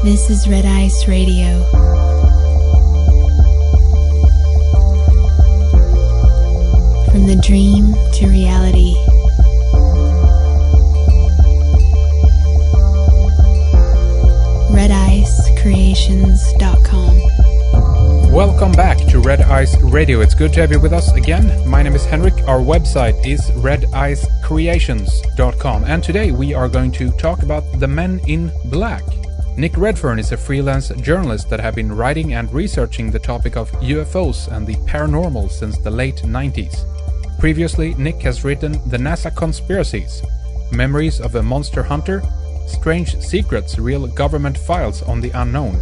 This is Red Ice Radio. From the dream to reality. RedIceCreations.com. Welcome back to Red Ice Radio. It's good to have you with us again. My name is Henrik. Our website is RedIceCreations.com. And today we are going to talk about the Men in Black. Nick Redfern is a freelance journalist that have been writing and researching the topic of UFOs and the paranormal since the late 90s. Previously, Nick has written The NASA Conspiracies, Memories of a Monster Hunter, Strange Secrets, Real Government Files on the Unknown,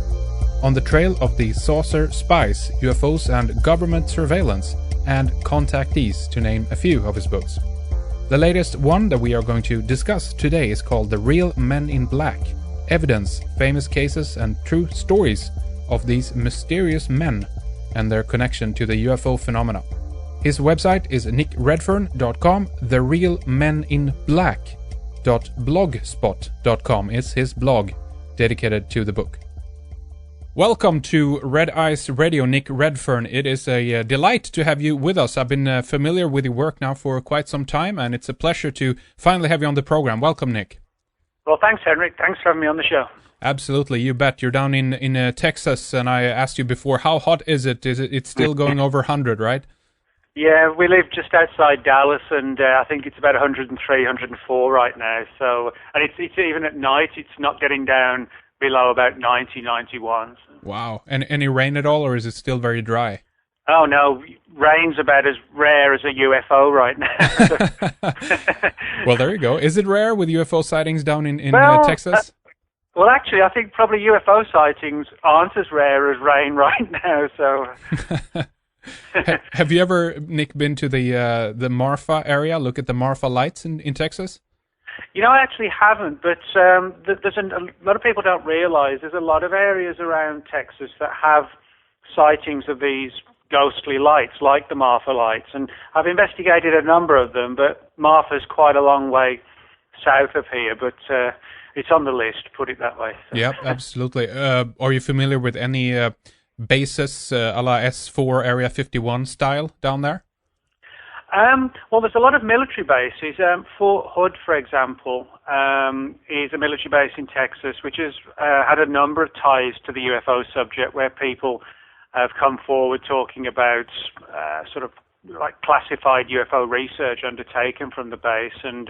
On the Trail of the Saucer Spies, UFOs and Government Surveillance, and Contactees, to name a few of his books. The latest one that we are going to discuss today is called The Real Men in Black, Evidence, Famous Cases and True Stories of these mysterious men and their connection to the UFO phenomena. His website is nickredfern.com. TheRealMenInBlack.blogspot.com is his blog dedicated to the book. Welcome to Red Ice Radio, Nick Redfern. It is a delight to have you with us. I've been familiar with your work now for quite some time, and it's a pleasure to finally have you on the program. Welcome, Nick. Well, thanks, Henrik. Thanks for having me on the show. Absolutely, you bet. You're down in Texas, and I asked you before, how hot is it? It's still going over 100, right? Yeah, we live just outside Dallas, and I think it's about 103, 104 right now. So, and it's even at night, it's not getting down below about 90, 91. Wow. And any rain at all, or is it still very dry? Oh, no. Rain's about as rare as a UFO right now. Well, there you go. Is it rare with UFO sightings down in Texas? Well, actually, I think probably UFO sightings aren't as rare as rain right now. So, have you ever, Nick, been to the Marfa area? Look at the Marfa lights in Texas. You know, I actually haven't, but there's a lot of people don't realize there's a lot of areas around Texas that have sightings of these ghostly lights, like the Marfa lights, and I've investigated a number of them, but Marfa's quite a long way south of here, but it's on the list, put it that way. So. Yep, absolutely. Are you familiar with any bases a la S4 Area 51 style down there? Well, there's a lot of military bases. Fort Hood, for example, is a military base in Texas, which has had a number of ties to the UFO subject, where people have come forward talking about sort of like classified UFO research undertaken from the base. And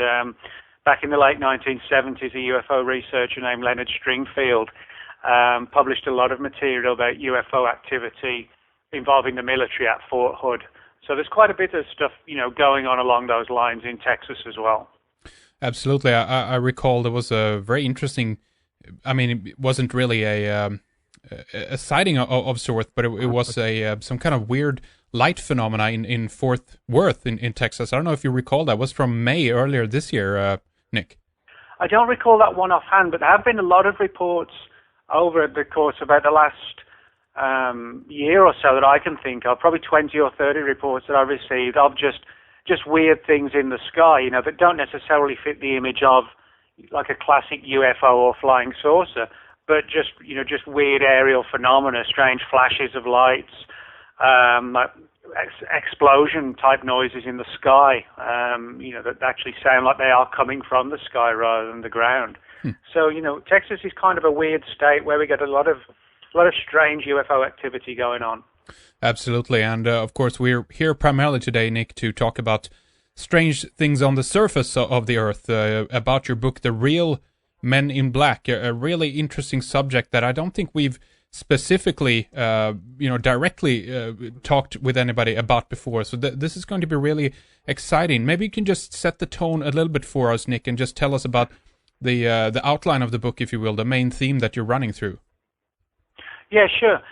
back in the late 1970s, a UFO researcher named Leonard Stringfield published a lot of material about UFO activity involving the military at Fort Hood. So there's quite a bit of stuff, going on along those lines in Texas as well. Absolutely. I recall there was a very interesting, it wasn't really a sighting of sorts, but it was some kind of weird light phenomena in Fort Worth in Texas. I don't know if you recall that. It was from May earlier this year, Nick. I don't recall that one offhand, but there have been a lot of reports over the course of about the last year or so that I can think of, probably 20 or 30 reports that I've received of just weird things in the sky, that don't necessarily fit the image of like a classic UFO or flying saucer, but just weird aerial phenomena, strange flashes of lights, like explosion type noises in the sky, that actually sound like they are coming from the sky rather than the ground. So, Texas is kind of a weird state where we get a lot of strange UFO activity going on. Absolutely, and of course we're here primarily today, Nick, to talk about strange things on the surface of the Earth, about your book, The Real Men in Black, a really interesting subject that I don't think we've specifically, directly talked with anybody about before. So this is going to be really exciting. Maybe you can just set the tone a little bit for us, Nick, and just tell us about the outline of the book, if you will, the main theme that you're running through. Yeah, sure.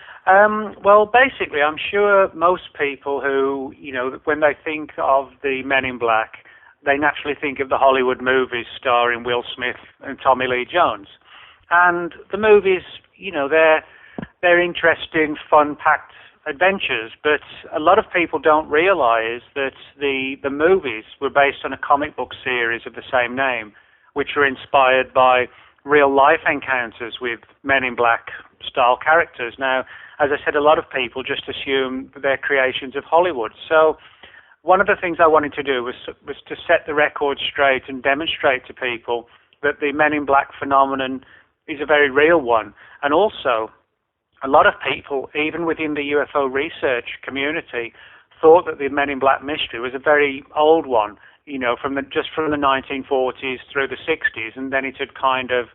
Well, basically, I'm sure most people who, when they think of the Men in Black, they naturally think of the Hollywood movies starring Will Smith and Tommy Lee Jones. And the movies, they're interesting, fun-packed adventures, but a lot of people don't realize that the movies were based on a comic book series of the same name, which were inspired by real life encounters with Men in Black style characters. Now, as I said, a lot of people just assume that they're creations of Hollywood. So one of the things I wanted to do was to set the record straight and demonstrate to people that the Men in Black phenomenon is a very real one. And also, a lot of people, even within the UFO research community, thought that the Men in Black mystery was a very old one, from the 1940s through the 60s, and then it had kind of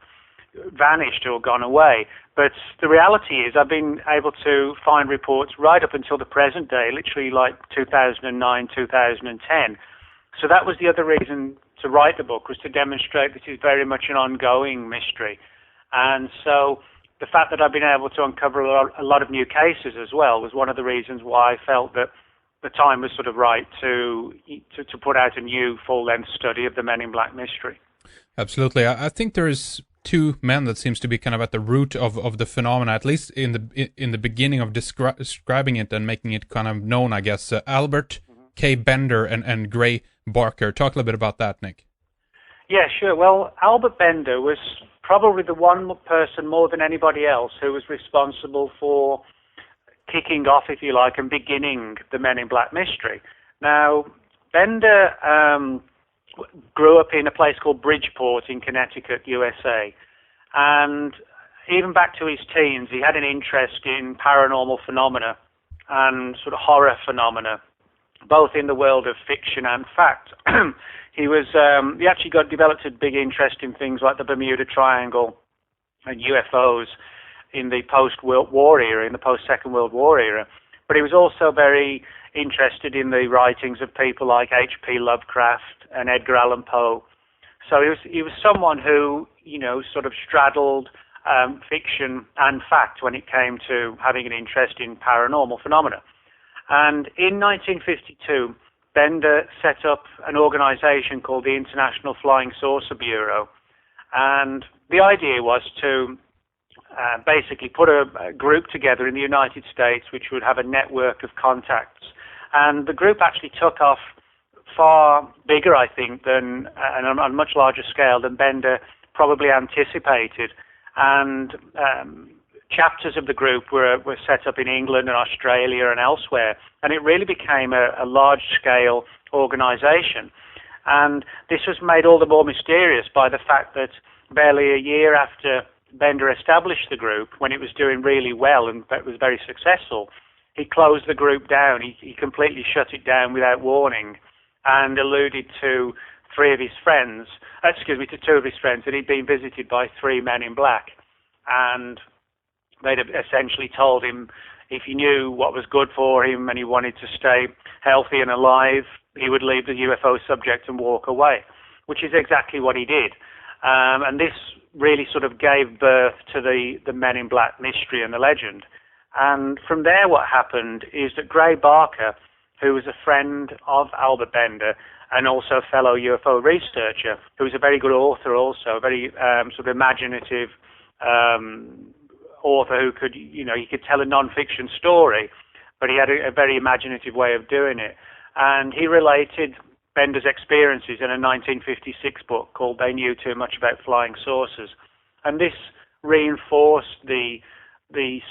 vanished or gone away. But the reality is I've been able to find reports right up until the present day, literally like 2009, 2010. So that was the other reason to write the book, was to demonstrate this is very much an ongoing mystery. And so the fact that I've been able to uncover a lot of new cases as well was one of the reasons why I felt that the time was sort of right to put out a new full-length study of the Men in Black mystery. Absolutely. I think there is two men that seems to be kind of at the root of the phenomena, at least in the beginning of describing it and making it kind of known, I guess. Albert K. Bender and Gray Barker. Talk a little bit about that, Nick. Yeah, sure. Well, Albert Bender was probably the one person more than anybody else who was responsible for kicking off, if you like, and beginning the Men in Black mystery. Now, Bender grew up in a place called Bridgeport in Connecticut, USA, and even back to his teens, he had an interest in paranormal phenomena and sort of horror phenomena, both in the world of fiction and fact. He actually developed a big interest in things like the Bermuda Triangle and UFOs in the post-World War era, in the post-Second World War era. But he was also very interested in the writings of people like H.P. Lovecraft and Edgar Allan Poe. So he was someone who, sort of straddled fiction and fact when it came to having an interest in paranormal phenomena. And in 1952, Bender set up an organization called the International Flying Saucer Bureau. And the idea was to basically put a group together in the United States which would have a network of contacts. And the group actually took off far bigger, I think, than and on a much larger scale than Bender probably anticipated. And chapters of the group were set up in England and Australia and elsewhere, and it really became a large-scale organization. And this was made all the more mysterious by the fact that barely a year after Bender established the group, when it was doing really well and it was very successful, he closed the group down. He completely shut it down without warning and alluded to two of his friends, that he'd been visited by three Men in Black. And they'd essentially told him if he knew what was good for him and he wanted to stay healthy and alive, he would leave the UFO subject and walk away, which is exactly what he did. And this really sort of gave birth to the Men in Black mystery and the legend. And from there what happened is that Gray Barker, who was a friend of Albert Bender and also a fellow UFO researcher, who was a very good author also, a very sort of imaginative author who could, he could tell a non-fiction story, but he had a very imaginative way of doing it. And he related Bender's experiences in a 1956 book called They Knew Too Much About Flying Saucers. And this reinforced the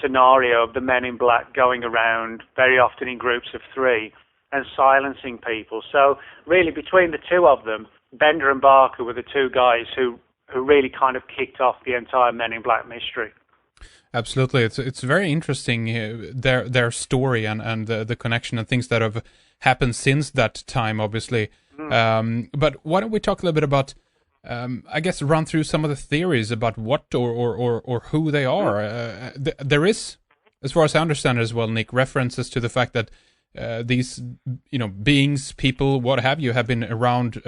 scenario of the Men in Black going around, very often in groups of three, and silencing people. So really between the two of them, Bender and Barker were the two guys who really kind of kicked off the entire Men in Black mystery. Absolutely, it's very interesting their story and the connection and things that have happened since that time, obviously. But why don't we talk a little bit about, I guess, run through some of the theories about what or who they are. There is, as far as I understand it as well, Nick, references to the fact that these beings, people, what have you, have been around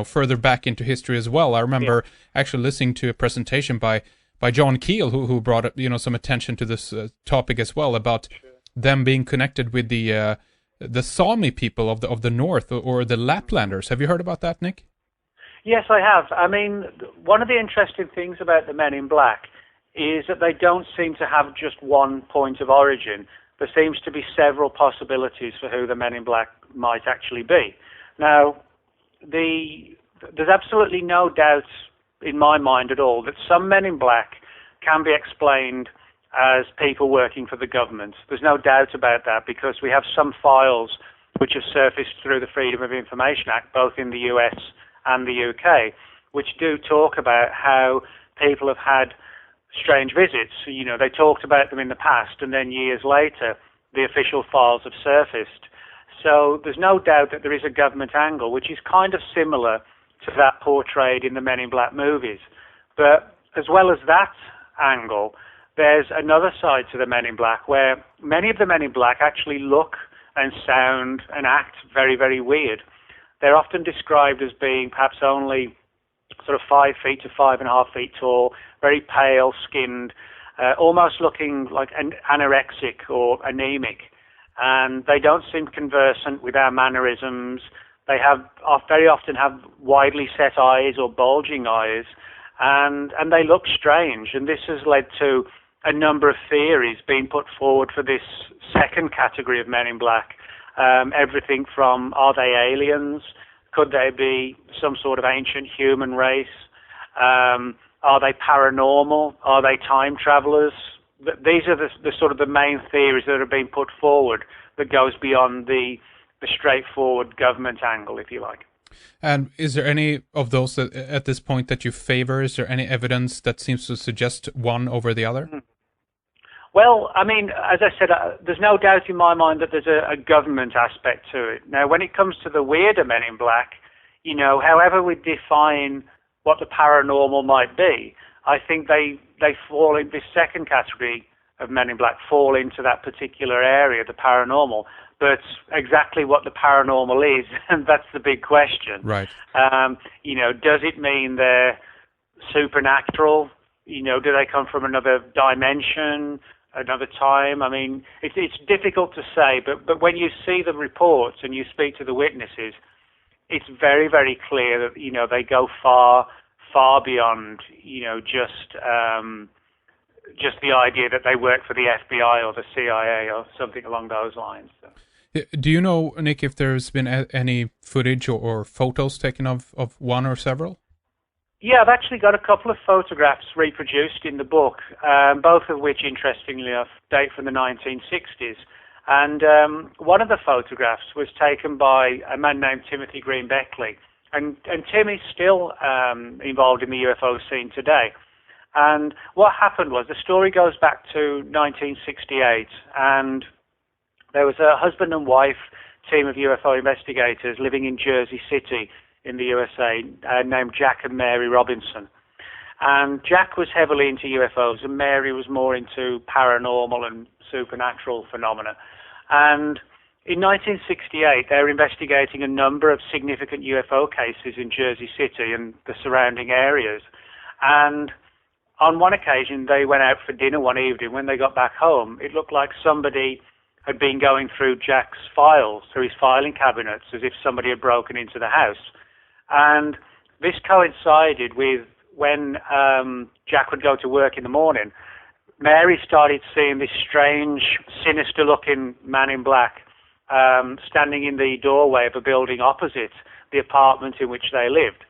further back into history as well. I remember actually listening to a presentation by John Keel, who brought up some attention to this topic as well, about them being connected with the Sami people of the north, or the Laplanders. Have you heard about that, Nick? Yes, I have. I mean, one of the interesting things about the Men in Black is that they don't seem to have just one point of origin. There seems to be several possibilities for who the Men in Black might actually be. Now, there's absolutely no doubt in my mind at all, that some Men in Black can be explained as people working for the government. There's no doubt about that, because we have some files which have surfaced through the Freedom of Information Act, both in the US and the UK, which do talk about how people have had strange visits. You know, they talked about them in the past, and then years later, the official files have surfaced. So there's no doubt that there is a government angle, which is kind of similar to that portrayed in the Men in Black movies. But as well as that angle, there's another side to the Men in Black, where many of the Men in Black actually look and sound and act very, very weird. They're often described as being perhaps only sort of 5 feet to 5.5 feet tall, very pale skinned, almost looking like anorexic or anemic. And they don't seem conversant with our mannerisms. They very often have widely set eyes or bulging eyes, and they look strange. And this has led to a number of theories being put forward for this second category of Men in Black. Everything from, are they aliens? Could they be some sort of ancient human race? Are they paranormal? Are they time travelers? These are the sort of the main theories that are being put forward that goes beyond the straightforward government angle, if you like. And is there any of those at this point that you favor? Is there any evidence that seems to suggest one over the other? Well, I mean, as I said, there's no doubt in my mind that there's a government aspect to it. Now, when it comes to the weirder Men in Black, you know, however we define what the paranormal might be, I think they fall in this second category of Men in Black, fall into that particular area, the paranormal. But exactly what the paranormal is, and that's the big question. Right. You know, does it mean they're supernatural? You know, do they come from another dimension, another time? I mean, it's difficult to say, but when you see the reports and you speak to the witnesses, it's very, very clear that, you know, they go far beyond, you know, just the idea that they work for the FBI or the CIA or something along those lines. So. Do you know, Nick, if there's been any footage or photos taken of one or several? Yeah, I've actually got a couple of photographs reproduced in the book, both of which, interestingly enough, date from the 1960s. And one of the photographs was taken by a man named Timothy Green Beckley. And Tim is still involved in the UFO scene today. And what happened was, the story goes back to 1968, and there was a husband and wife team of UFO investigators living in Jersey City in the USA, named Jack and Mary Robinson. And Jack was heavily into UFOs, and Mary was more into paranormal and supernatural phenomena. And in 1968, they were investigating a number of significant UFO cases in Jersey City and the surrounding areas. And on one occasion, they went out for dinner one evening. When they got back home, it looked like somebody had been going through Jack's files, through his filing cabinets, as if somebody had broken into the house. And this coincided with when Jack would go to work in the morning. Mary started seeing this strange, sinister-looking man in black standing in the doorway of a building opposite the apartment in which they lived.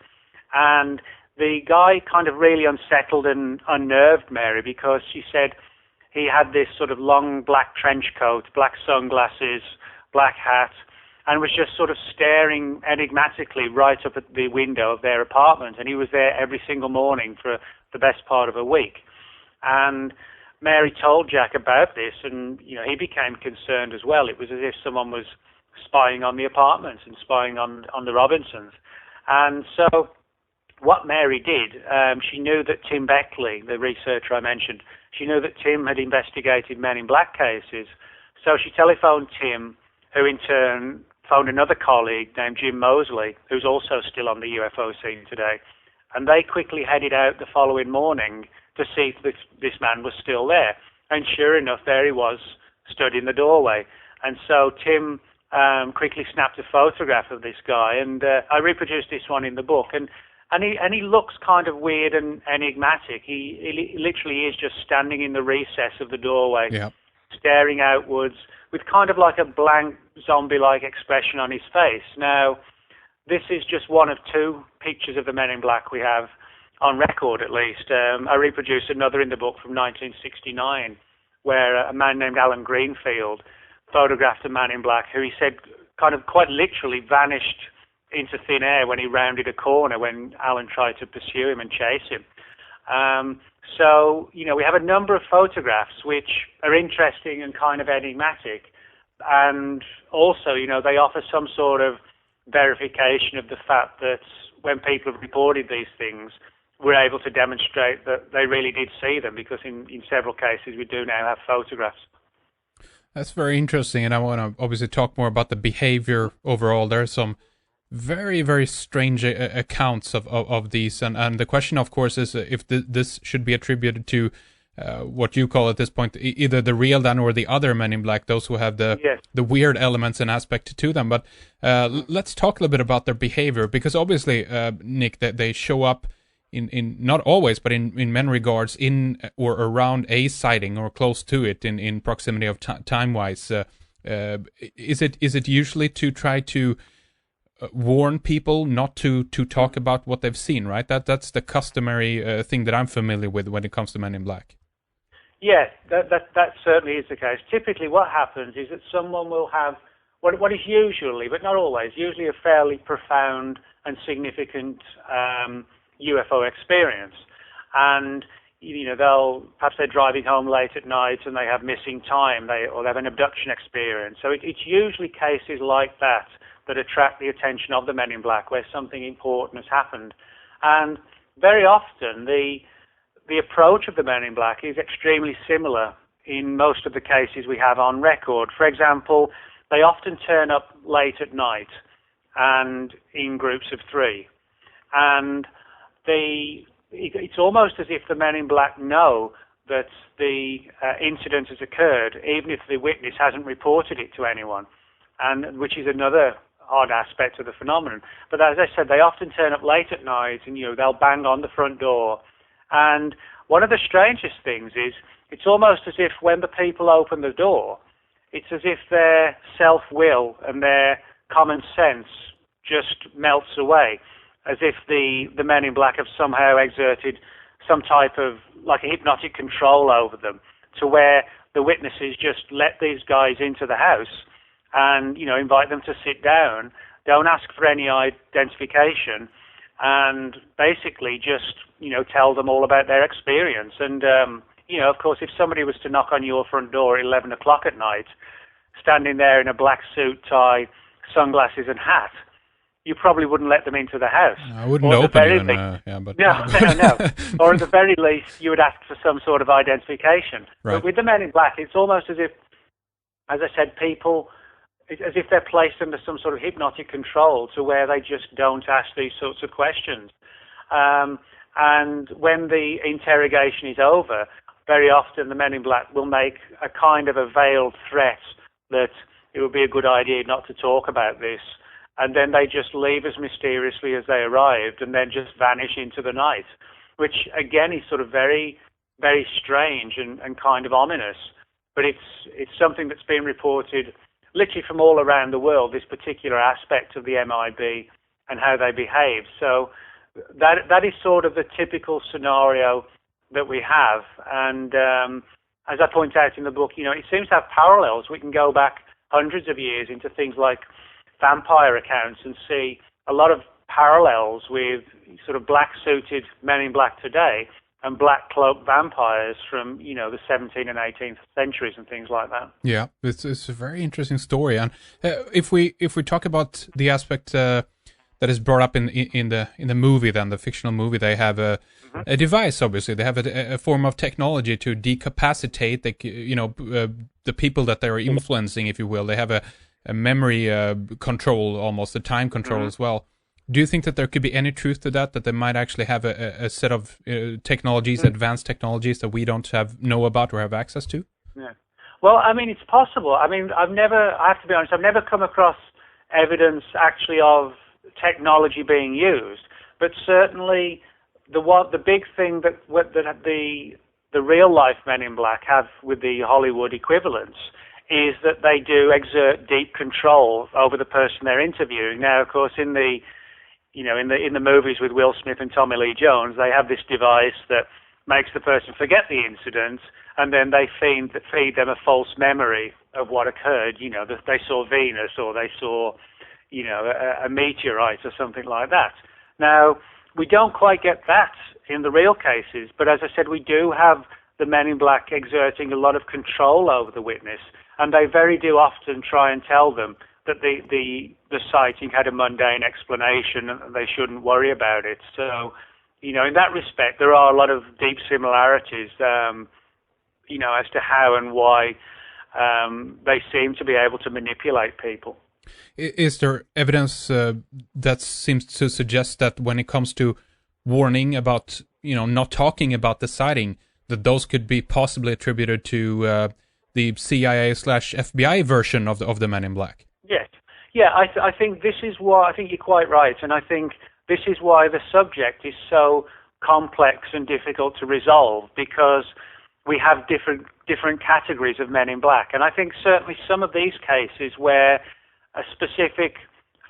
And the guy kind of really unsettled and unnerved Mary, because she said he had this sort of long black trench coat, black sunglasses, black hat, and was just sort of staring enigmatically right up at the window of their apartment. And he was there every single morning for the best part of a week. And Mary told Jack about this, and you know, he became concerned as well. It was as if someone was spying on the apartment and spying on the Robinsons. And so what Mary did, she knew that Tim Beckley, the researcher I mentioned, she knew that Tim had investigated Men in Black cases. So she telephoned Tim, who in turn phoned another colleague named Jim Mosley, who's also still on the UFO scene today. And they quickly headed out the following morning to see if this man was still there. And sure enough, there he was, stood in the doorway. And so Tim quickly snapped a photograph of this guy, and I reproduced this one in the book. And he looks kind of weird and enigmatic. He literally is just standing in the recess of the doorway, yeah, staring outwards with kind of like a blank zombie-like expression on his face. Now, this is just one of two pictures of the Men in Black we have. on record at least. I reproduced another in the book from 1969, where a man named Alan Greenfield photographed a man in black who he said kind of quite literally vanished into thin air when he rounded a corner when Alan tried to pursue him and chase him. So, we have a number of photographs which are interesting and kind of enigmatic, and also, they offer some sort of verification of the fact that when people have reported these things, we're able to demonstrate that they really did see them, because in several cases we do now have photographs. That's very interesting, and I want to obviously talk more about the behavior overall. There are some very, very strange accounts of these, and the question, of course, is if this should be attributed to what you call at this point either the real Dan or the other Men in Black, those who have the weird elements and aspect to them. But let's talk a little bit about their behavior, because obviously, Nick, that they show up in not always, but in many regards in or around a sighting or close to it in proximity of time-wise. Is it usually to try to warn people not to talk about what they've seen, right? That's the customary thing that I'm familiar with when it comes to Men in Black. Yes, that certainly is the case. Typically what happens is that someone will have what is usually, but not always, usually a fairly profound and significant UFO experience. And perhaps they're driving home late at night and they have missing time, or they have an abduction experience. So it's usually cases like that attract the attention of the Men in Black, where something important has happened. And very often the approach of the Men in Black is extremely similar in most of the cases we have on record. For example, they often turn up late at night and in groups of 3. And it's almost as if the Men in Black know that the incident has occurred, even if the witness hasn't reported it to anyone, and which is another odd aspect of the phenomenon. But as I said, they often turn up late at night, and they'll bang on the front door. And one of the strangest things is it's almost as if when the people open the door, it's as if their self-will and their common sense just melts away, as if the Men in Black have somehow exerted some type of like a hypnotic control over them, to where the witnesses just let these guys into the house and invite them to sit down, don't ask for any identification, and basically just tell them all about their experience. And of course, if somebody was to knock on your front door at 11 o'clock at night, standing there in a black suit, tie, sunglasses and hat, you probably wouldn't let them into the house. I wouldn't open it. No. Or at the very least, you would ask for some sort of identification. Right. But with the Men in Black, it's almost as if, as I said, as if they're placed under some sort of hypnotic control, to where they just don't ask these sorts of questions. And when the interrogation is over, very often the Men in Black will make a kind of a veiled threat that it would be a good idea not to talk about this. And then they just leave as mysteriously as they arrived, and then just vanish into the night, which again is sort of very, very strange and kind of ominous. But it's something that's been reported literally from all around the world, this particular aspect of the MIB and how they behave. So that is sort of the typical scenario that we have. And as I point out in the book, it seems to have parallels. We can go back hundreds of years into things like vampire accounts and see a lot of parallels with sort of black-suited Men in Black today and black-cloaked vampires from, the 17th and 18th centuries and things like that. Yeah, it's a very interesting story. And if we talk about the aspect that is brought up in the movie, then the fictional movie, they have a device. Obviously, they have a form of technology to decapacitate the people that they are influencing, if you will. They have a memory control, almost a time control as well. Do you think that there could be any truth to that they might actually have a set of technologies, advanced technologies that we don't know about or have access to? Yeah. Well, I mean, it's possible. I mean, I have to be honest, I've never come across evidence actually of technology being used, but certainly the big thing that the real life Men in Black have with the Hollywood equivalents is that they do exert deep control over the person they're interviewing. Now, of course, in the in the movies with Will Smith and Tommy Lee Jones, they have this device that makes the person forget the incident, and then they feed them a false memory of what occurred. That they saw Venus, or they saw, a meteorite or something like that. Now, we don't quite get that in the real cases, but as I said, we do have the men in black exerting a lot of control over the witness, and they very do often try and tell them that the sighting had a mundane explanation and they shouldn't worry about it. So, in that respect, there are a lot of deep similarities, as to how and why they seem to be able to manipulate people. Is there evidence that seems to suggest that when it comes to warning about, not talking about the sighting, that those could be possibly attributed to the CIA/FBI version of the Men in Black? Yes. Yeah, I think this is why, I think you're quite right, and I think this is why the subject is so complex and difficult to resolve, because we have different categories of men in black. And I think certainly some of these cases where a specific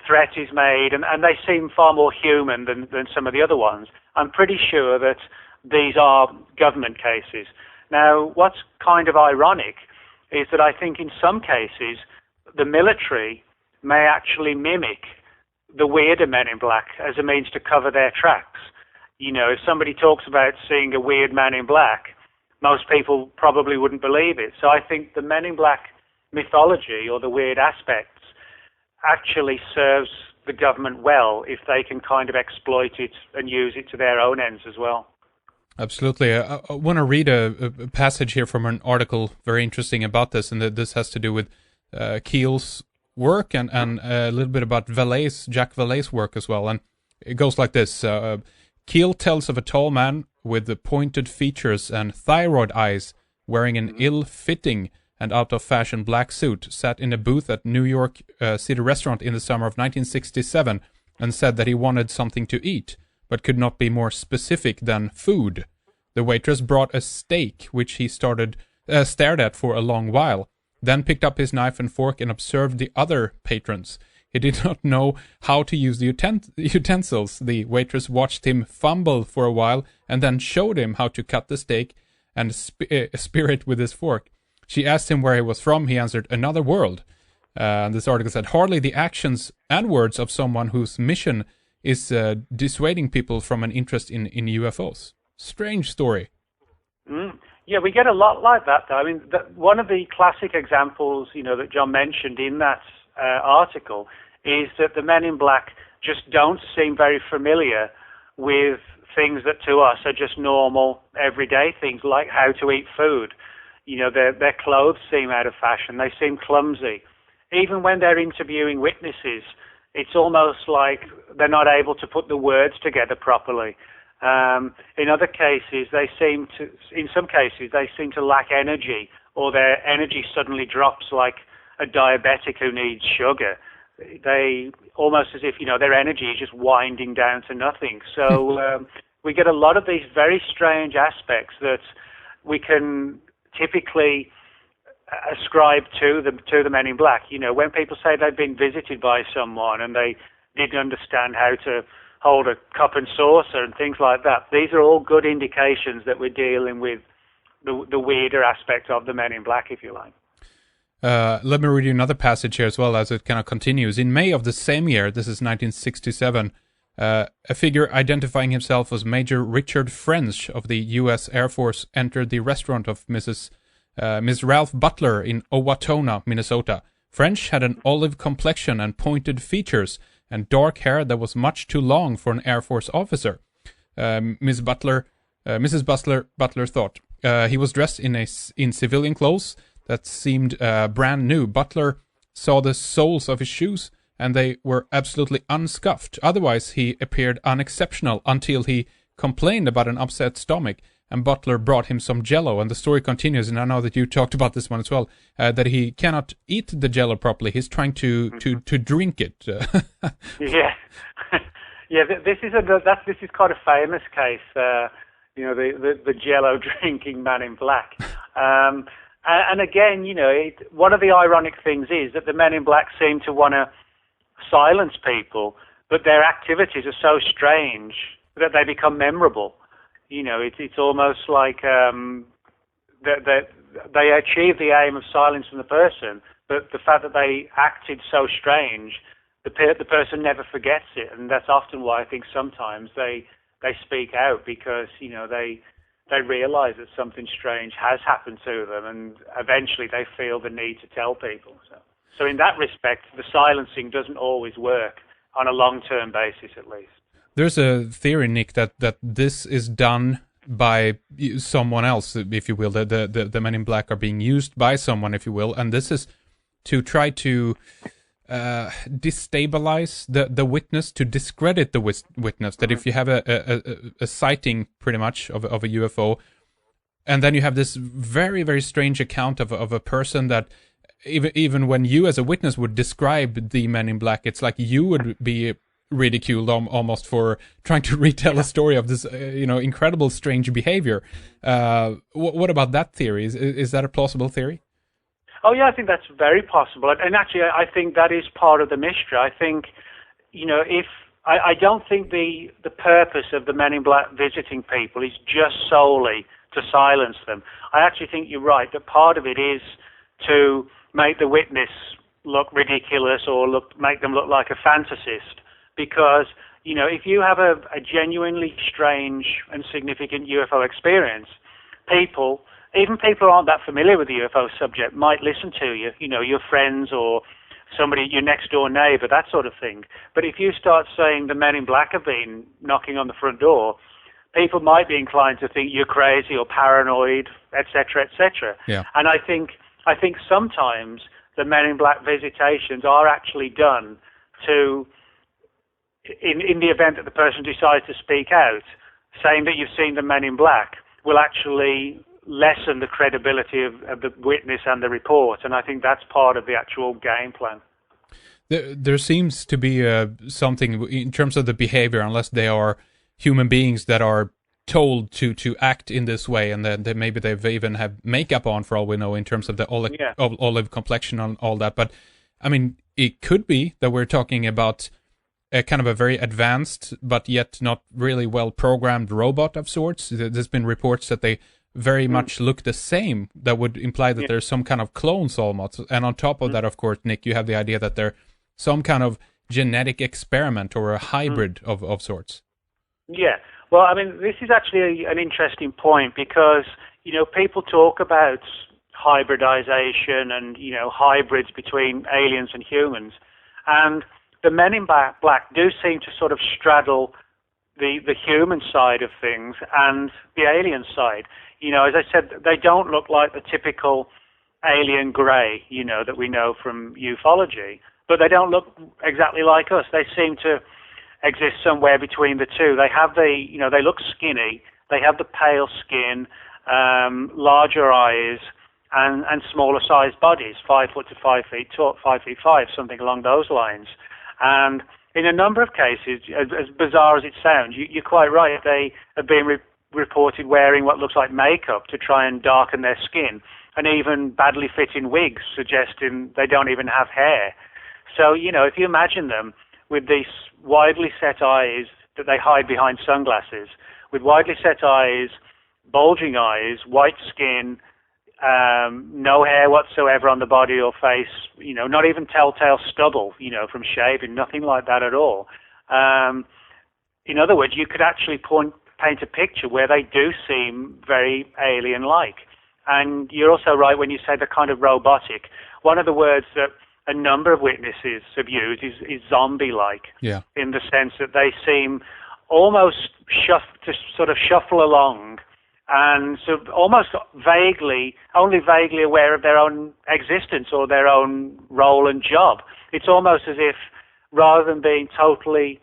threat is made, and they seem far more human than some of the other ones, I'm pretty sure that these are government cases. Now, what's kind of ironic is that I think in some cases the military may actually mimic the weirder men in black as a means to cover their tracks. If somebody talks about seeing a weird man in black, most people probably wouldn't believe it. So I think the men in black mythology, or the weird aspects, actually serves the government well if they can kind of exploit it and use it to their own ends as well. Absolutely. I want to read a passage here from an article very interesting about this, and that this has to do with Keel's work and a little bit about Jack Vallet's work as well. And it goes like this. Keel tells of a tall man with the pointed features and thyroid eyes, wearing an ill-fitting and out-of-fashion black suit, sat in a booth at New York City restaurant in the summer of 1967 and said that he wanted something to eat, but could not be more specific than food. The waitress brought a steak, which he stared at for a long while, then picked up his knife and fork and observed the other patrons. He did not know how to use the utensils. The waitress watched him fumble for a while and then showed him how to cut the steak and spear it with his fork. She asked him where he was from. He answered, "Another world." This article said, hardly the actions and words of someone whose mission is dissuading people from an interest in UFOs. Strange story. Yeah, we get a lot like that, though. I mean, one of the classic examples, that John mentioned in that article is that the men in black just don't seem very familiar with things that to us are just normal, everyday things, like how to eat food. Their clothes seem out of fashion. They seem clumsy. Even when they're interviewing witnesses, it's almost like they're not able to put the words together properly. In other cases, in some cases, they seem to lack energy, or their energy suddenly drops like a diabetic who needs sugar. They almost as if, their energy is just winding down to nothing. So we get a lot of these very strange aspects that we can typically ascribe to the men in black. When people say they've been visited by someone and they didn't understand how to hold a cup and saucer and things like that, these are all good indications that we're dealing with the weirder aspect of the men in black, if you like. Let me read you another passage here as well, as it kind of continues. In May of the same year, this is 1967, a figure identifying himself as Major Richard French of the U.S. Air Force entered the restaurant of Miss Ralph Butler in Owatonna, Minnesota. French had an olive complexion and pointed features and dark hair that was much too long for an Air Force officer. Mrs. Butler thought. He was dressed in civilian clothes that seemed brand new. Butler saw the soles of his shoes, and they were absolutely unscuffed. Otherwise, he appeared unexceptional until he complained about an upset stomach, and Butler brought him some Jell-O. And the story continues, and I know that you talked about this one as well, that he cannot eat the Jell-O properly. He's trying to drink it. Yeah, yeah. This is quite a famous case. The Jell-O drinking man in black. And again, one of the ironic things is that the men in black seem to want to silence people but their activities are so strange that they become memorable. It's almost like that they achieve the aim of silencing the person, but the fact that they acted so strange, the person never forgets it, and that's often why I think sometimes they speak out, because they realize that something strange has happened to them, and eventually they feel the need to tell people. So in that respect, the silencing doesn't always work on a long-term basis, at least. There's a theory, Nick, that this is done by someone else, if you will. The Men in Black are being used by someone, if you will, and this is to try to destabilize the witness, to discredit the witness. That if you have a sighting, pretty much, of a UFO, and then you have this very, very strange account of a person that even when you as a witness would describe the Men in Black, it's like you would be ridiculed almost for trying to retell a story of this incredible strange behavior. What about that theory? Is that a plausible theory? Oh yeah, I think that's very possible, and actually I think that is part of the mystery. I think if I don't think the purpose of the Men in Black visiting people is just solely to silence them. I actually think you're right that part of it is to make the witness look ridiculous or make them look like a fantasist. Because, if you have a genuinely strange and significant UFO experience, even people who aren't that familiar with the UFO subject might listen to you, your friends or somebody, your next door neighbor, that sort of thing. But if you start saying the Men in Black have been knocking on the front door, people might be inclined to think you're crazy or paranoid, etc., etc. Yeah. And I think sometimes the Men in Black visitations are actually done to, in the event that the person decides to speak out, saying that you've seen the Men in Black will actually lessen the credibility of the witness and the report, and I think that's part of the actual game plan. There seems to be something in terms of the behavior, unless they are human beings that are told to act in this way, and then maybe they've even have makeup on, for all we know, in terms of the olive complexion and all that. But I mean, it could be that we're talking about a kind of a very advanced but yet not really well programmed robot of sorts. There's been reports that they very much look the same. That would imply that there's some kind of clones almost. And on top of that, of course, Nick, you have the idea that they're some kind of genetic experiment or a hybrid of sorts. Yeah. Well, I mean, this is actually an interesting point, because, people talk about hybridization and, hybrids between aliens and humans. And the Men in Black do seem to sort of straddle the human side of things and the alien side. As I said, they don't look like the typical alien grey, that we know from ufology, but they don't look exactly like us. They seem to exist somewhere between the two. They have they look skinny, they have the pale skin, larger eyes, and smaller sized bodies, 5 foot to 5 feet tall, 5 feet 5, something along those lines. And in a number of cases, as bizarre as it sounds, you're quite right. They have been reported wearing what looks like makeup to try and darken their skin, and even badly fitting wigs suggesting they don't even have hair. So, if you imagine them with these widely set eyes that they hide behind sunglasses, with widely set eyes, bulging eyes, white skin, no hair whatsoever on the body or face, not even telltale stubble, from shaving, nothing like that at all. In other words, you could actually paint a picture where they do seem very alien-like. And you're also right when you say they're kind of robotic. One of the words that a number of witnesses have used is zombie-like, in the sense that they seem almost to sort of shuffle along, and so almost only vaguely aware of their own existence or their own role and job. It's almost as if, rather than being totally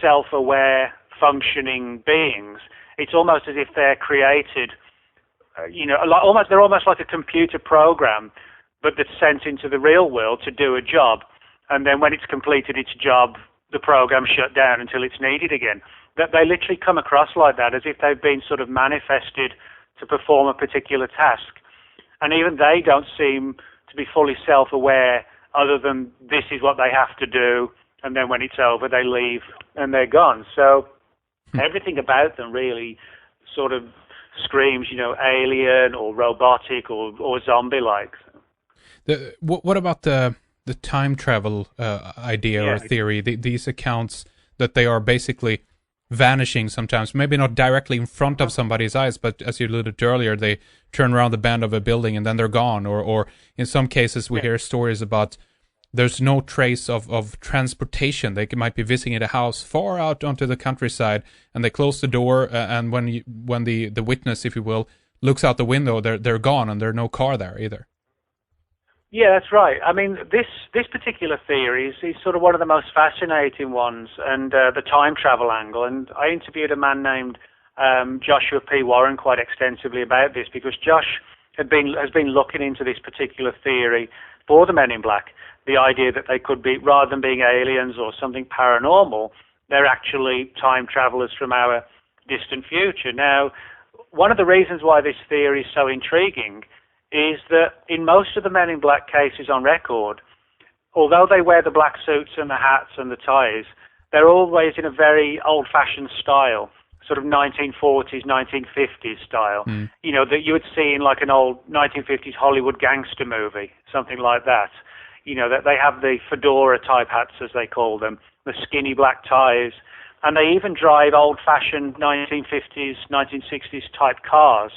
self-aware, functioning beings, it's almost as if they're created, they're almost like a computer program, but that's sent into the real world to do a job, and then when it's completed its job, the program shut down until it's needed again. That they literally come across like that, as if they've been sort of manifested to perform a particular task. And even they don't seem to be fully self-aware, other than this is what they have to do, and then when it's over, they leave and they're gone. So everything about them really sort of screams, alien or robotic or zombie-like. What about the time travel idea or theory? These accounts that they are basically vanishing sometimes, maybe not directly in front of somebody's eyes, but as you alluded to earlier, they turn around the bend of a building and then they're gone. Or in some cases, we hear stories about there's no trace of transportation. They might be visiting a house far out onto the countryside, and they close the door, and when the witness, if you will, looks out the window, they're gone, and there's no car there either. Yeah, that's right. I mean, this particular theory is sort of one of the most fascinating ones, and the time travel angle. And I interviewed a man named Joshua P. Warren quite extensively about this, because Josh has been looking into this particular theory for the Men in Black. The idea that they could be, rather than being aliens or something paranormal, they're actually time travelers from our distant future. Now, one of the reasons why this theory is so intriguing is that in most of the Men in Black cases on record, although they wear the black suits and the hats and the ties, they're always in a very old-fashioned style, sort of 1940s, 1950s style, that you would see in like an old 1950s Hollywood gangster movie, something like that. That they have the fedora-type hats, as they call them, the skinny black ties, and they even drive old-fashioned 1950s, 1960s type cars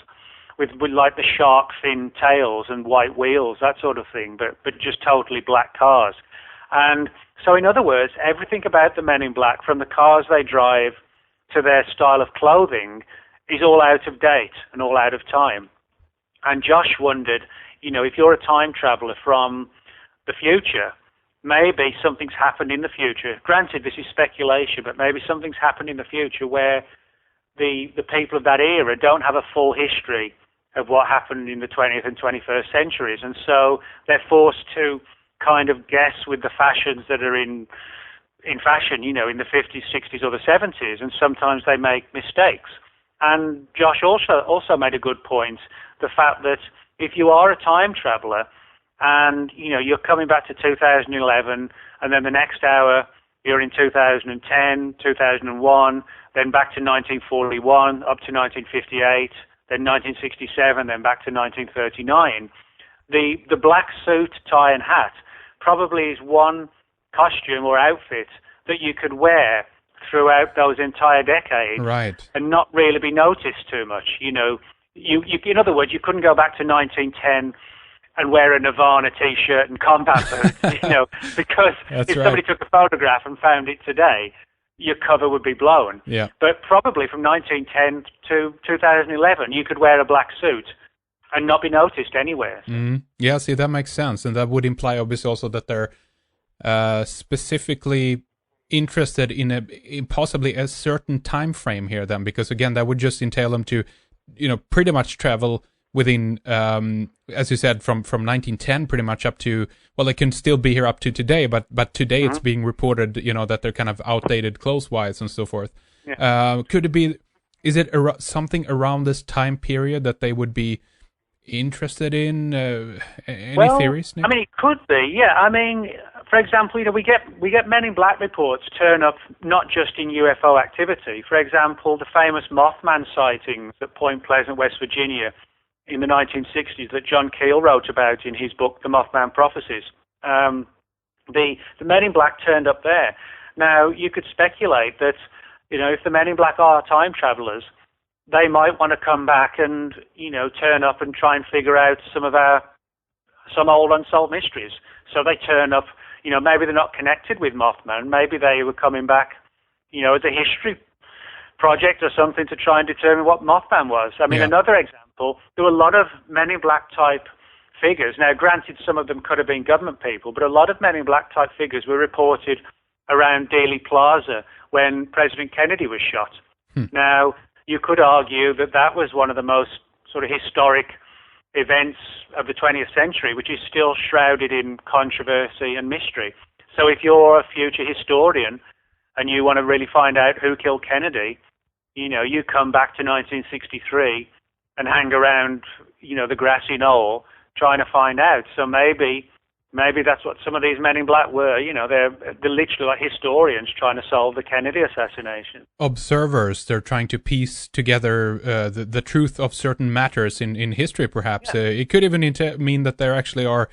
with like the shark fin tails and white wheels, that sort of thing, but just totally black cars. And so, in other words, everything about the Men in Black, from the cars they drive to their style of clothing, is all out of date and all out of time. And Josh wondered, if you're a time traveler from the future, maybe something's happened in the future. Granted, this is speculation, but maybe something's happened in the future where the people of that era don't have a full history of what happened in the 20th and 21st centuries, and so they're forced to kind of guess with the fashions that are in fashion, in the 50s, 60s, or the 70s, and sometimes they make mistakes. And Josh also made a good point, the fact that if you are a time traveler and you're coming back to 2011, and then the next hour you're in 2010, 2001, then back to 1941, up to 1958, then 1967, then back to 1939. The black suit, tie, and hat probably is one costume or outfit that you could wear throughout those entire decades, right, and not really be noticed too much. You in other words, you couldn't go back to 1910 and wear a Nirvana T-shirt and combat boots, because if somebody took a photograph and found it today, your cover would be blown. Yeah. But probably from 1910 to 2011, you could wear a black suit and not be noticed anywhere. Mm-hmm. Yeah, see, that makes sense. And that would imply, obviously, also that they're specifically interested in possibly a certain time frame here then, because, again, that would just entail them to, pretty much travel within, as you said, from 1910 pretty much up to, well, they can still be here up to today, but today it's being reported, that they're kind of outdated clothes-wise and so forth. Yeah. Could it be, is it something around this time period that they would be interested in? Any theories, Nick? I mean, it could be, yeah. I mean, for example, we get Men in Black reports turn up not just in UFO activity. For example, the famous Mothman sightings at Point Pleasant, West Virginia, in the 1960s that John Keel wrote about in his book, The Mothman Prophecies. The Men in Black turned up there. Now, you could speculate that, if the Men in Black are time travelers, they might want to come back and, turn up and try and figure out some old unsolved mysteries. So they turn up, maybe they're not connected with Mothman. Maybe they were coming back, as a history project or something to try and determine what Mothman was. I mean, Another example, there were a lot of Men in Black type figures. Now, granted, some of them could have been government people, but a lot of Men in Black type figures were reported around Dealey Plaza when President Kennedy was shot. Now, you could argue that was one of the most sort of historic events of the 20th century, which is still shrouded in controversy and mystery. So if you're a future historian and you want to really find out who killed Kennedy, you come back to 1963 and hang around, the grassy knoll trying to find out. So maybe maybe that's what some of these men in black were. You know, they're literally like historians trying to solve the Kennedy assassination. Observers, they're trying to piece together the truth of certain matters in history, perhaps. Yeah. It could even mean that there actually are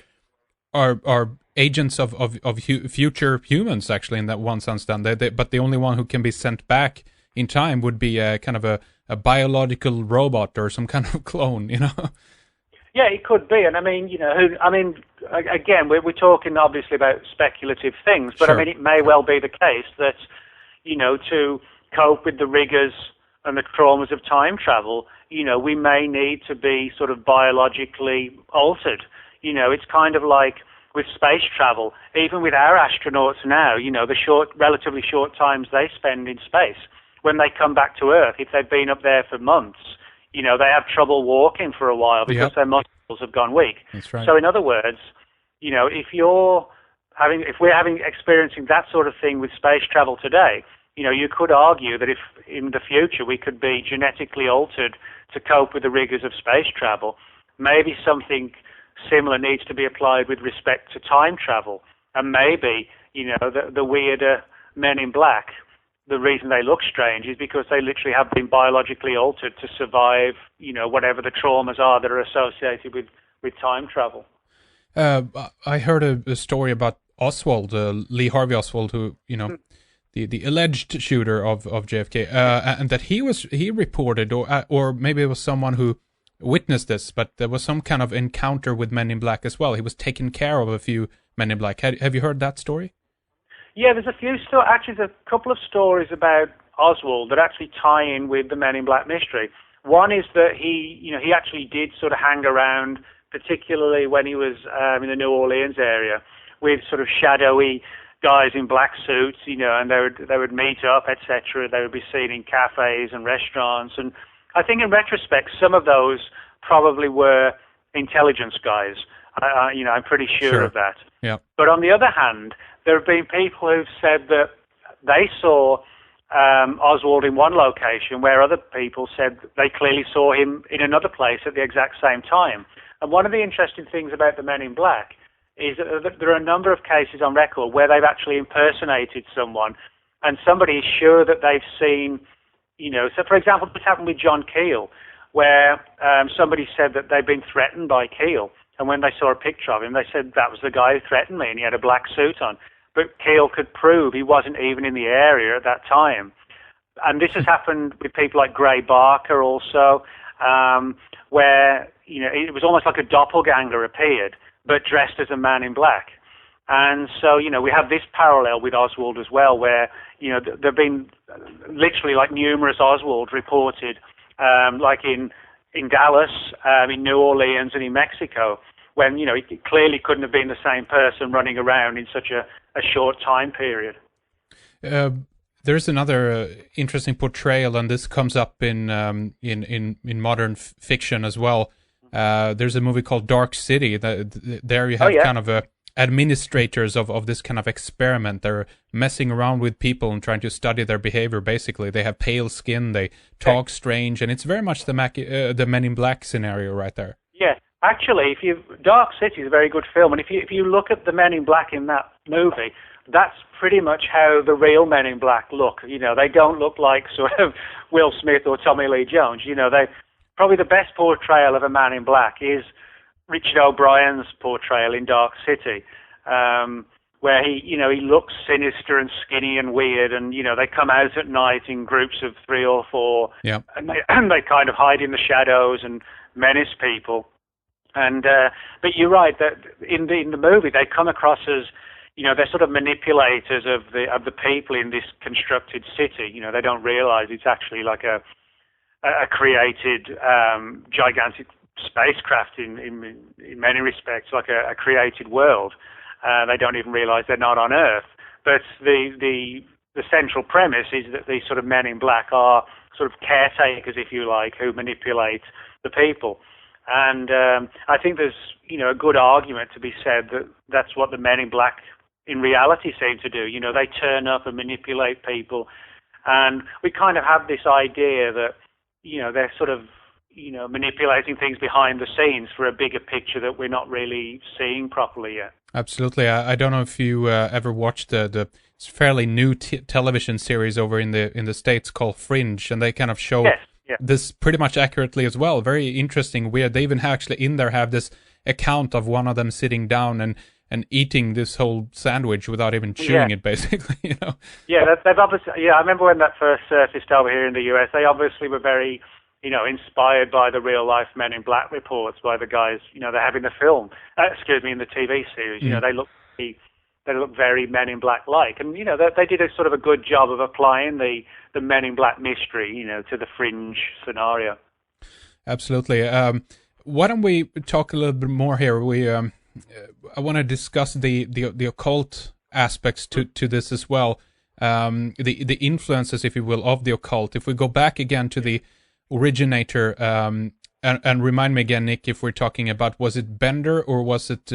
agents of future humans, actually, in that one sense. Then, but the only one who can be sent back in time would be a kind of a biological robot or some kind of clone, you know. Yeah, it could be, and I mean, you know, again, we're talking obviously about speculative things, but Sure. I mean, it may well be the case that, you know, to cope with the rigors and the traumas of time travel, you know, we may need to be sort of biologically altered. You know, it's kind of like with space travel, even with our astronauts now, you know, the relatively short times they spend in space, when they come back to Earth, if they've been up there for months, you know, they have trouble walking for a while because their muscles have gone weak. That's right. So in other words, you know, if we're experiencing that sort of thing with space travel today, you know, you could argue that if in the future we could be genetically altered to cope with the rigors of space travel, maybe something similar needs to be applied with respect to time travel. And maybe, you know, the weirder men in black, the reason they look strange is because they literally have been biologically altered to survive, you know, whatever the traumas are that are associated with time travel. I heard a story about Oswald, Lee Harvey Oswald, who, you know, the alleged shooter of JFK, and that he reported, or maybe it was someone who witnessed this, but there was some kind of encounter with Men in Black as well. He was taking care of a few Men in Black. Have you heard that story? Yeah, there's a couple of stories about Oswald that actually tie in with the Men in Black mystery. One is that he actually did sort of hang around, particularly when he was in the New Orleans area, with sort of shadowy guys in black suits, you know, and they would meet up, etc. They would be seen in cafes and restaurants, and I think in retrospect, some of those probably were intelligence guys. I'm pretty sure of that. Yeah. But on the other hand, there have been people who've said that they saw Oswald in one location where other people said they clearly saw him in another place at the exact same time. And one of the interesting things about the Men in Black is that there are a number of cases on record where they've actually impersonated someone, and somebody is sure that they've seen, you know, so for example, this happened with John Keel, where somebody said that they'd been threatened by Keel, and when they saw a picture of him, they said that was the guy who threatened me, and he had a black suit on. But Keel could prove he wasn't even in the area at that time. And this has happened with people like Gray Barker also, where, you know, it was almost like a doppelganger appeared, but dressed as a man in black. And so, you know, we have this parallel with Oswald as well, where, you know, there have been literally like numerous Oswald reported, like in Dallas, in New Orleans, and in Mexico, when, you know, it clearly couldn't have been the same person running around in such a short time period. There's another interesting portrayal, and this comes up in modern fiction as well. There's a movie called Dark City. There you have kind of administrators of this kind of experiment. They're messing around with people and trying to study their behavior. Basically, they have pale skin, they talk strange, and it's very much the Men in Black scenario right there. Yeah, actually, Dark City is a very good film, and if you look at the Men in Black in that movie, that's pretty much how the real Men in Black look. You know, they don't look like sort of Will Smith or Tommy Lee Jones. You know, probably the best portrayal of a Man in Black is Richard O'Brien's portrayal in Dark City, where he looks sinister and skinny and weird, and, you know, they come out at night in groups of 3 or 4, and they kind of hide in the shadows and menace people. And but you're right that in the movie they come across as, you know, they're sort of manipulators of the people in this constructed city. You know, they don't realize it's actually like a created gigantic spacecraft in many respects, like a created world. They don't even realize they're not on Earth. But the central premise is that these sort of Men in Black are sort of caretakers, if you like, who manipulate the people. And I think there's, you know, a good argument to be said that that's what the Men in Black in reality seem to do. You know, they turn up and manipulate people, and we kind of have this idea that, you know, they're sort of, you know, manipulating things behind the scenes for a bigger picture that we're not really seeing properly yet. Absolutely. I don't know if you ever watched the fairly new television series over in the States called Fringe, and they kind of show Yes, yeah. this pretty much accurately as well. Very interesting, weird. They even actually in there have this account of one of them sitting down and eating this whole sandwich without even chewing it, basically. You know. Yeah, they've obviously. Yeah, I remember when that first surfaced over here in the US. They obviously were very, inspired by the real life Men in Black reports by the guys, they have in the film. In the TV series. They look very Men in Black like, and they did a sort of a good job of applying the Men in Black mystery, to the Fringe scenario. Absolutely. Why don't we talk a little bit more here? I want to discuss the occult aspects to this as well. The influences, if you will, of the occult. If we go back again to the originator, and remind me again, Nick, if we're talking about, was it Bender or was it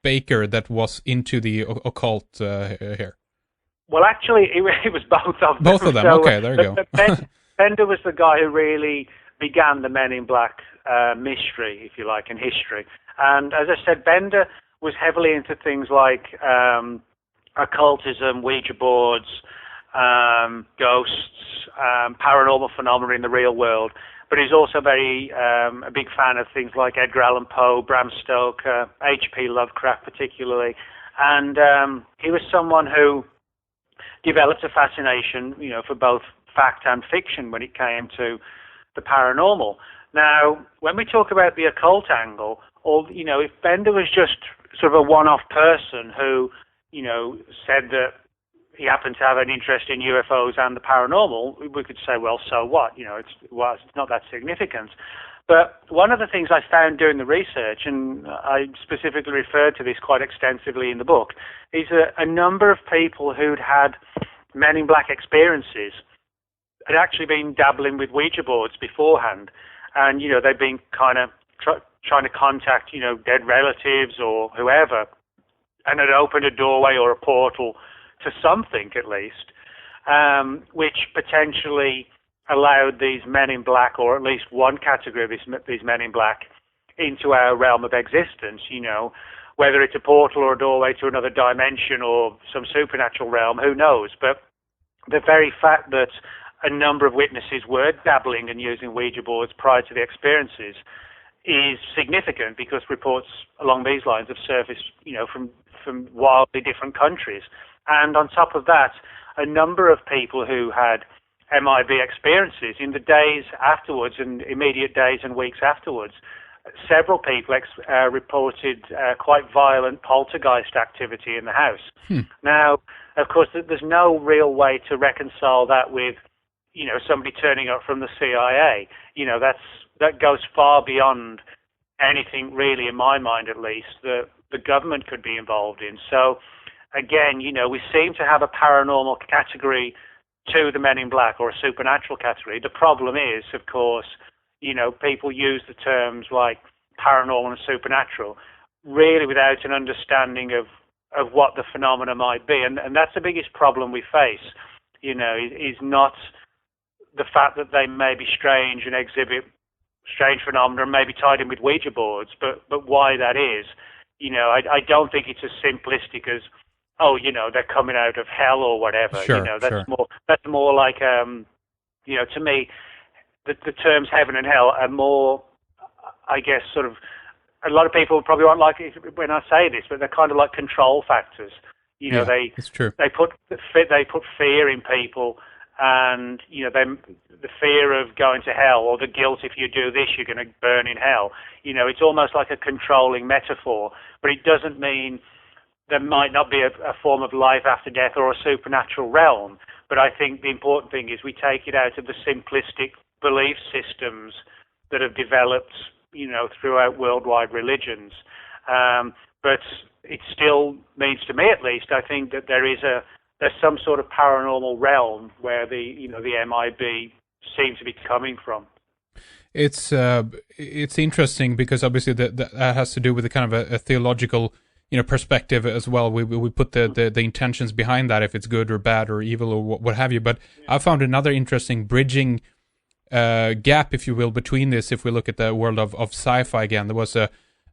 Baker that was into the occult here? Well, actually, it was both of them. Both of them. So, okay, there you go. Bender was the guy who really began the Men in Black mystery, if you like, in history. And as I said, Bender was heavily into things like occultism, Ouija boards, ghosts, paranormal phenomena in the real world. But he's also very a big fan of things like Edgar Allan Poe, Bram Stoker, H.P. Lovecraft particularly. And he was someone who developed a fascination, for both fact and fiction when it came to the paranormal. Now, when we talk about the occult angle, or if Bender was just sort of a one-off person who, said that he happened to have an interest in UFOs and the paranormal, we could say, well, so what? It's not that significant. But one of the things I found doing the research, and I specifically referred to this quite extensively in the book, is a number of people who'd had Men in Black experiences had actually been dabbling with Ouija boards beforehand, and they'd been kind of trying to contact dead relatives or whoever, and had opened a doorway or a portal to something at least, which potentially allowed these Men in Black, or at least one category of these Men in Black, into our realm of existence. Whether it's a portal or a doorway to another dimension or some supernatural realm, who knows? But the very fact that a number of witnesses were dabbling and using Ouija boards prior to the experiences is significant, because reports along these lines have surfaced, from wildly different countries. And on top of that, a number of people who had MIB experiences in the days afterwards and immediate days and weeks afterwards, several people reported quite violent poltergeist activity in the house. Now, of course, there's no real way to reconcile that with, somebody turning up from the CIA. That goes far beyond anything really, in my mind at least, that the government could be involved in. So, again, we seem to have a paranormal category to the Men in Black, or a supernatural category. The problem is, of course, people use the terms like paranormal and supernatural really without an understanding of what the phenomena might be. And that's the biggest problem we face, is not the fact that they may be strange and exhibit strange phenomena and may be tied in with Ouija boards, but why that is. I don't think it's as simplistic as, they're coming out of hell or whatever. Sure, that's more like, to me, the terms heaven and hell are more, I guess, sort of, a lot of people probably won't like it when I say this, but they're kind of like control factors. It's true. They put fear in people, and the fear of going to hell, or the guilt if you do this you're going to burn in hell. It's almost like a controlling metaphor, but it doesn't mean there might not be a form of life after death or a supernatural realm. But I think the important thing is we take it out of the simplistic belief systems that have developed, throughout worldwide religions. But it still means, to me at least, I think that there's some sort of paranormal realm where the MIB seem to be coming from. It's interesting because obviously that has to do with the kind of a theological perspective as well. We put the intentions behind that, if it's good or bad or evil or what have you. But I found another interesting bridging gap, if you will, between this. If we look at the world of sci-fi again, there was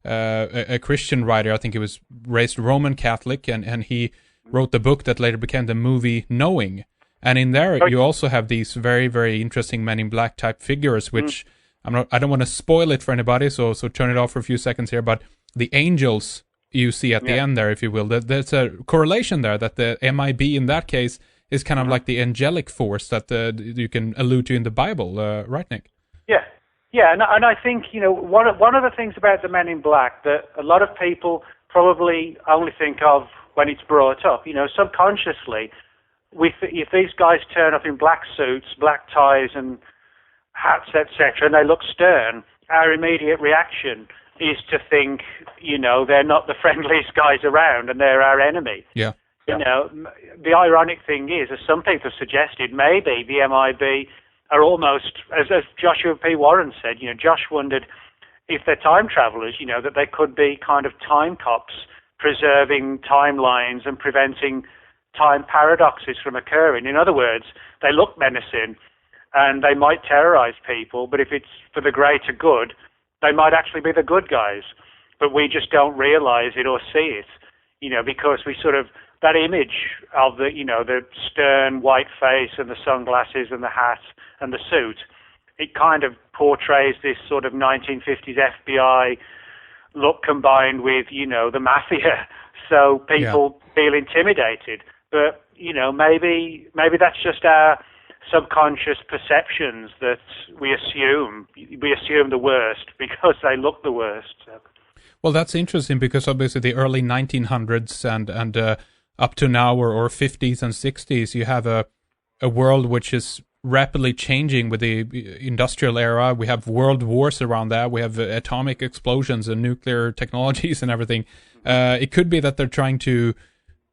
a Christian writer. I think he was raised Roman Catholic, and he wrote the book that later became the movie Knowing. And in there, you also have these very, very interesting Men in Black type figures, which I don't want to spoil it for anybody, so turn it off for a few seconds here. But the angels you see at the end there, if you will, there's a correlation there that the MIB in that case is kind of like the angelic force that you can allude to in the Bible, right, Nick? Yeah. Yeah, and I think, one of the things about the Men in Black that a lot of people probably only think of when it's brought up, subconsciously, if these guys turn up in black suits, black ties and hats, etc., and they look stern, our immediate reaction is to think, they're not the friendliest guys around and they're our enemy. Yeah. The ironic thing is, as some people have suggested, maybe the MIB are almost, as Joshua P. Warren said, Josh wondered if they're time travelers, that they could be kind of time cops, preserving timelines and preventing time paradoxes from occurring. In other words, they look menacing and they might terrorize people, but if it's for the greater good, they might actually be the good guys. But we just don't realize it or see it, because we sort of, that image of the, the stern white face and the sunglasses and the hat and the suit, it kind of portrays this sort of 1950s FBI look combined with, the mafia. So people feel intimidated. But, maybe that's just our subconscious perceptions that we assume the worst because they look the worst. Well, that's interesting because obviously the early 1900s and up to now or 50s and 60s, you have a world which is rapidly changing with the industrial era. We have world wars around that. We have atomic explosions and nuclear technologies and everything. It could be that they're trying to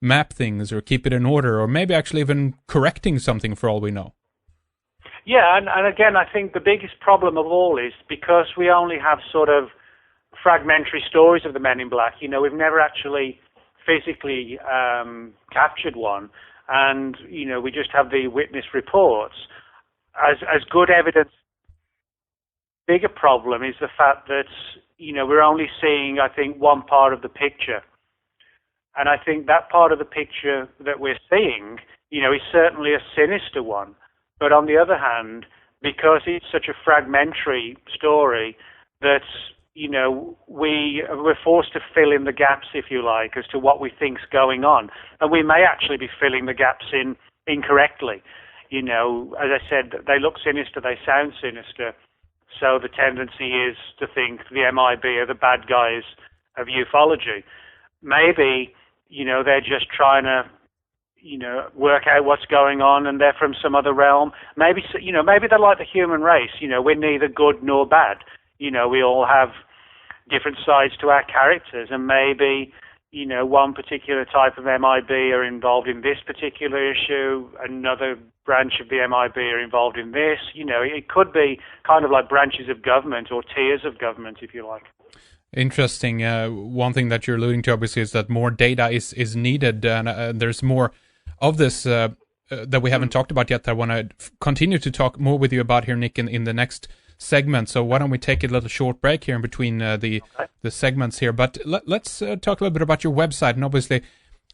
map things or keep it in order or maybe actually even correcting something for all we know. Yeah, and again, I think the biggest problem of all is because we only have sort of fragmentary stories of the Men in Black. We've never actually physically captured one, and we just have the witness reports as good evidence. Bigger problem is the fact that we're only seeing, I think, one part of the picture, and I think that part of the picture that we're seeing, is certainly a sinister one. But on the other hand, because it's such a fragmentary story, that we're forced to fill in the gaps, if you like, as to what we think's going on, and we may actually be filling the gaps in incorrectly. As I said, they look sinister, they sound sinister, so the tendency is to think the MIB are the bad guys of ufology. Maybe they're just trying to work out what's going on, and they're from some other realm. Maybe they're like the human race. We're neither good nor bad. We all have different sides to our characters, and maybe, one particular type of MIB are involved in this particular issue, another branch of the MIB are involved in this. It could be kind of like branches of government or tiers of government, if you like. Interesting. One thing that you're alluding to, obviously, is that more data is needed, and there's more of this that we haven't talked about yet that I want to continue to talk more with you about here, Nick, in the next segment. So why don't we take a little short break here in between the segments here. But let's talk a little bit about your website. And obviously,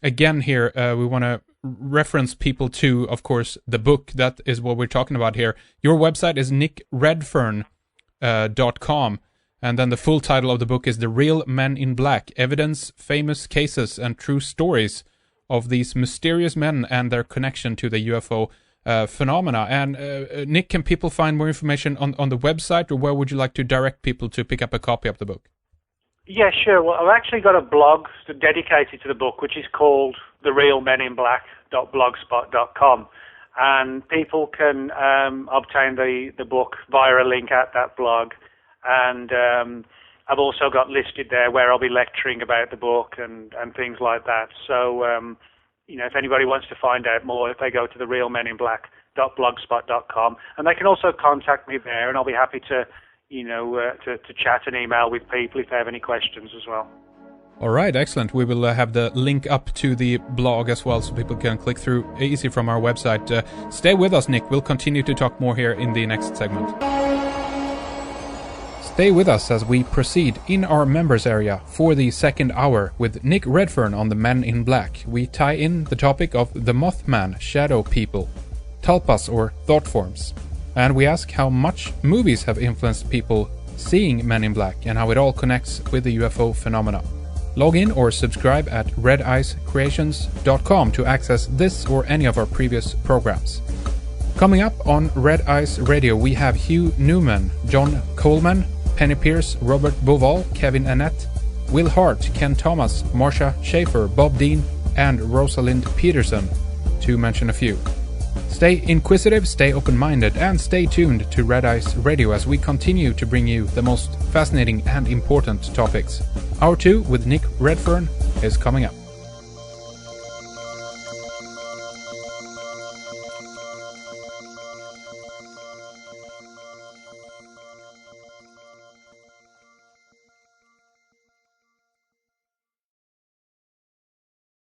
again here, we want to reference people to, of course, the book. That is what we're talking about here. Your website is nickredfern.com. And then the full title of the book is The Real Men in Black, Evidence, Famous Cases, and True Stories of These Mysterious Men and Their Connection to the UFO phenomena. And Nick, can people find more information on the website, or where would you like to direct people to pick up a copy of the book? Yeah, sure. Well, I've actually got a blog dedicated to the book, which is called therealmeninblack.blogspot.com. And people can obtain the book via a link at that blog. And I've also got listed there where I'll be lecturing about the book and things like that. So, if anybody wants to find out more, if they go to therealmeninblack.blogspot.com, and they can also contact me there, and I'll be happy to chat and email with people if they have any questions as well. All right, excellent. We will have the link up to the blog as well, so people can click through easy from our website. Stay with us, Nick. We'll continue to talk more here in the next segment. Stay with us as we proceed in our members area for the second hour with Nick Redfern on the Men in Black. We tie in the topic of the Mothman, shadow people, tulpas or thought forms. And we ask how much movies have influenced people seeing Men in Black and how it all connects with the UFO phenomena. Log in or subscribe at redicecreations.com to access this or any of our previous programs. Coming up on Red Ice Radio, we have Hugh Newman, John Coleman, Penny Pierce, Robert Boval, Kevin Annett, Will Hart, Ken Thomas, Marsha Schaefer, Bob Dean, and Rosalind Peterson, to mention a few. Stay inquisitive, stay open-minded, and stay tuned to Red Ice Radio as we continue to bring you the most fascinating and important topics. Hour 2 with Nick Redfern is coming up.